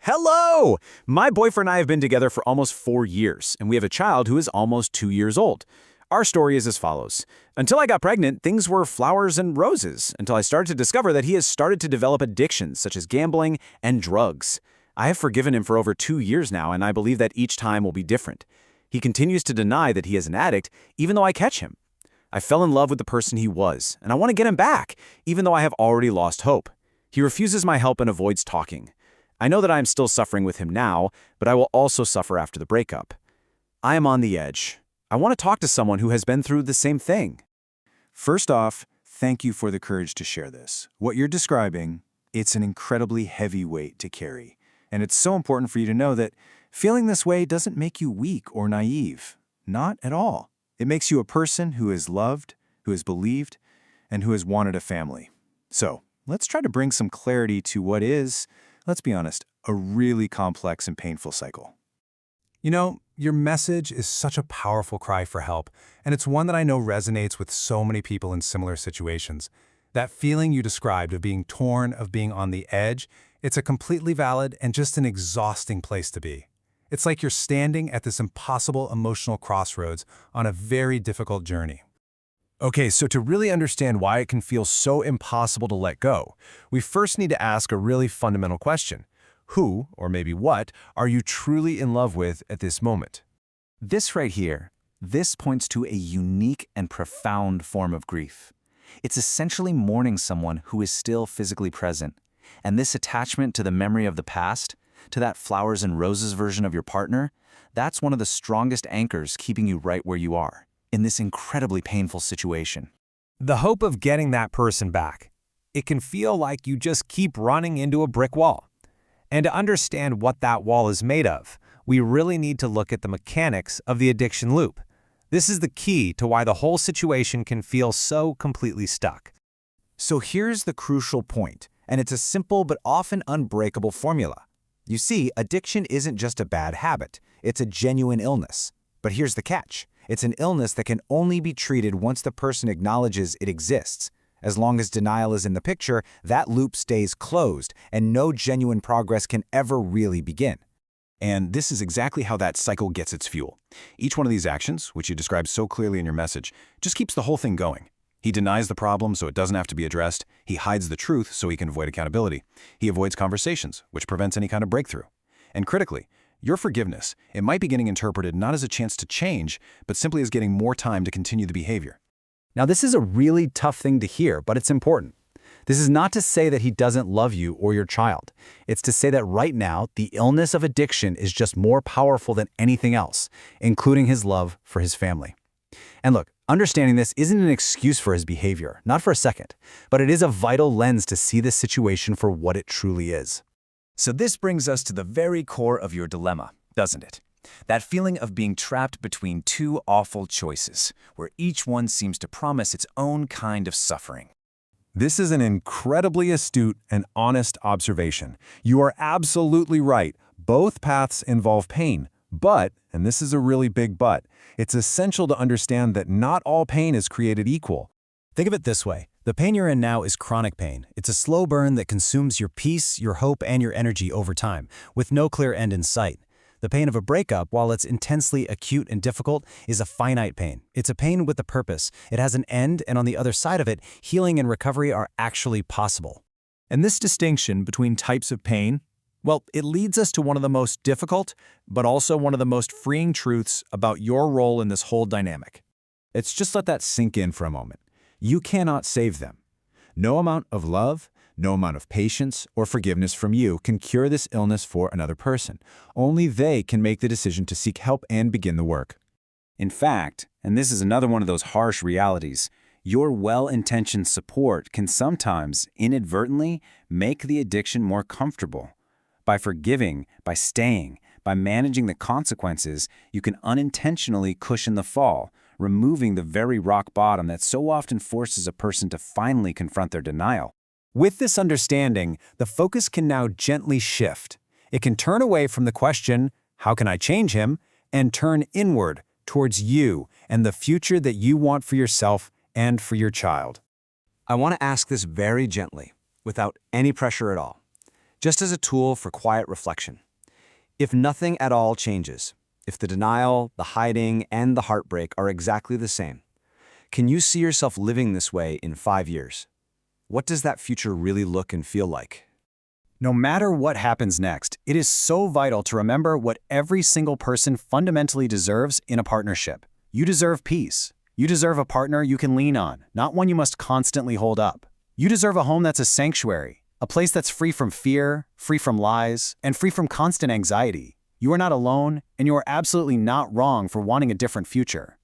Hello! My boyfriend and I have been together for almost 4 years, and we have a child who is almost 2 years old. Our story is as follows. Until I got pregnant, things were flowers and roses, until I started to discover that he has started to develop addictions such as gambling and drugs. I have forgiven him for over 2 years now, and I believe that each time will be different. He continues to deny that he is an addict, even though I catch him. I fell in love with the person he was, and I want to get him back, even though I have already lost hope. He refuses my help and avoids talking. I know that I am still suffering with him now, but I will also suffer after the breakup. I am on the edge. I want to talk to someone who has been through the same thing. First off, thank you for the courage to share this. What you're describing, it's an incredibly heavy weight to carry. And it's so important for you to know that feeling this way doesn't make you weak or naive. Not at all. It makes you a person who is loved, who is believed, and who has wanted a family. So, let's try to bring some clarity to what is, let's be honest, a really complex and painful cycle. You know, your message is such a powerful cry for help, and it's one that I know resonates with so many people in similar situations. That feeling you described of being torn, of being on the edge, it's a completely valid and just an exhausting place to be. It's like you're standing at this impossible emotional crossroads on a very difficult journey. Okay, so to really understand why it can feel so impossible to let go, we first need to ask a really fundamental question. Who, or maybe what, are you truly in love with at this moment? This right here, this points to a unique and profound form of grief. It's essentially mourning someone who is still physically present. And this attachment to the memory of the past, to that flowers and roses version of your partner, that's one of the strongest anchors keeping you right where you are, in this incredibly painful situation. The hope of getting that person back. It can feel like you just keep running into a brick wall. And to understand what that wall is made of, we really need to look at the mechanics of the addiction loop. This is the key to why the whole situation can feel so completely stuck. So here's the crucial point, and it's a simple but often unbreakable formula. You see, addiction isn't just a bad habit, it's a genuine illness. But here's the catch. It's an illness that can only be treated once the person acknowledges it exists. As long as denial is in the picture, that loop stays closed, and no genuine progress can ever really begin. And this is exactly how that cycle gets its fuel. Each one of these actions, which you described so clearly in your message, just keeps the whole thing going. He denies the problem so it doesn't have to be addressed. He hides the truth so he can avoid accountability. He avoids conversations, which prevents any kind of breakthrough. And critically, your forgiveness, it might be getting interpreted not as a chance to change, but simply as getting more time to continue the behavior. Now, this is a really tough thing to hear, but it's important. This is not to say that he doesn't love you or your child. It's to say that right now, the illness of addiction is just more powerful than anything else, including his love for his family. And look, understanding this isn't an excuse for his behavior, not for a second, but it is a vital lens to see this situation for what it truly is. So this brings us to the very core of your dilemma, doesn't it? That feeling of being trapped between two awful choices, where each one seems to promise its own kind of suffering. This is an incredibly astute and honest observation. You are absolutely right. Both paths involve pain. But, and this is a really big but, it's essential to understand that not all pain is created equal. Think of it this way. The pain you're in now is chronic pain. It's a slow burn that consumes your peace, your hope, and your energy over time, with no clear end in sight. The pain of a breakup, while it's intensely acute and difficult, is a finite pain. It's a pain with a purpose. It has an end, and on the other side of it, healing and recovery are actually possible. And this distinction between types of pain, well, it leads us to one of the most difficult, but also one of the most freeing truths about your role in this whole dynamic. Let's just let that sink in for a moment. You cannot save them. No amount of love, no amount of patience or forgiveness from you can cure this illness for another person. Only they can make the decision to seek help and begin the work. In fact, and this is another one of those harsh realities, your well-intentioned support can sometimes, inadvertently, make the addiction more comfortable. By forgiving, by staying, by managing the consequences, you can unintentionally cushion the fall, removing the very rock bottom that so often forces a person to finally confront their denial. With this understanding, the focus can now gently shift. It can turn away from the question, how can I change him, and turn inward towards you and the future that you want for yourself and for your child. I want to ask this very gently, without any pressure at all. just as a tool for quiet reflection. If nothing at all changes, if the denial, the hiding, and the heartbreak are exactly the same, can you see yourself living this way in 5 years? What does that future really look and feel like? No matter what happens next, it is so vital to remember what every single person fundamentally deserves in a partnership. You deserve peace. You deserve a partner you can lean on, not one you must constantly hold up. You deserve a home that's a sanctuary, a place that's free from fear, free from lies, and free from constant anxiety. You are not alone, and you are absolutely not wrong for wanting a different future.